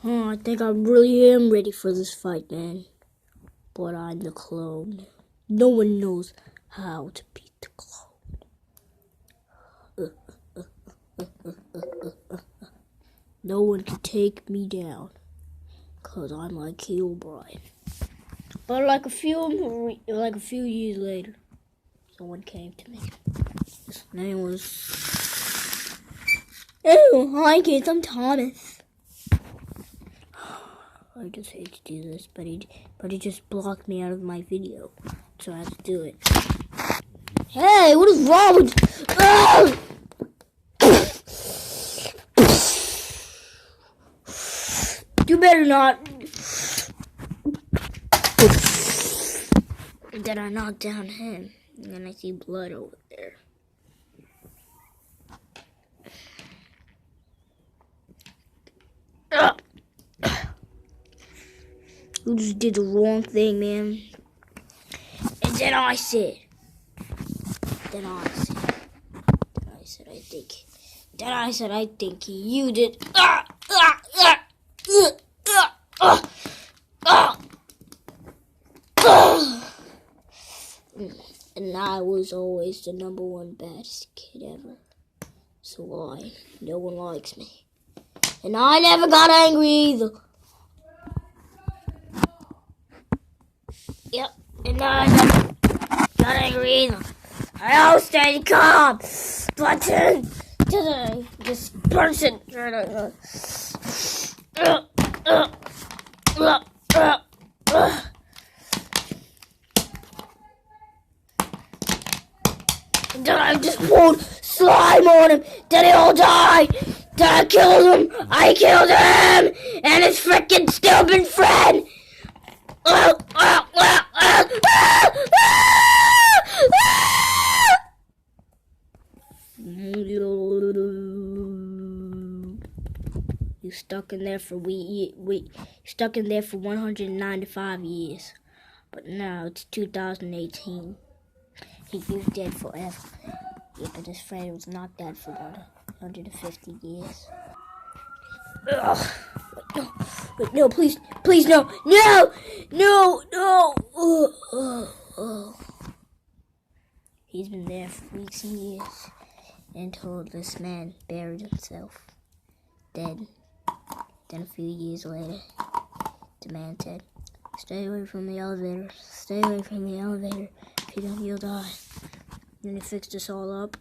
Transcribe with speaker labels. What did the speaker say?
Speaker 1: I think I really am ready for this fight, man. But I'm the clone. No one knows how to beat the clone. No one can take me down. Cause I'm like Herobrine. But like a few years later, someone came to me. His name was... Oh, hi kids, I'm Thomas. I just hate to do this, but he just blocked me out of my video, so I have to do it. Hey, what is wrong with you? Better not. And then I knock down him, and then I see blood over there. You just did the wrong thing, man. And then I said, I think you did. And I was always the #1 baddest kid ever. So why? No one likes me. And I never got angry either. Yep, and I never got angry either. I always stayed calm. But then this person and then I just poured slime on him. Then they all died. Then I killed him. I killed him. And his freaking stupid friend. You stuck in there for stuck in there for 195 years. But now it's 2018. He was dead forever. Yeah, but his friend was not dead for 150 years. Ugh. Wait, no, please, no. He's been there for weeks and years until this man buried himself, dead. Then a few years later, the man said, "Stay away from the elevator. Stay away from the elevator. If you don't, you'll die." And he fixed us all up.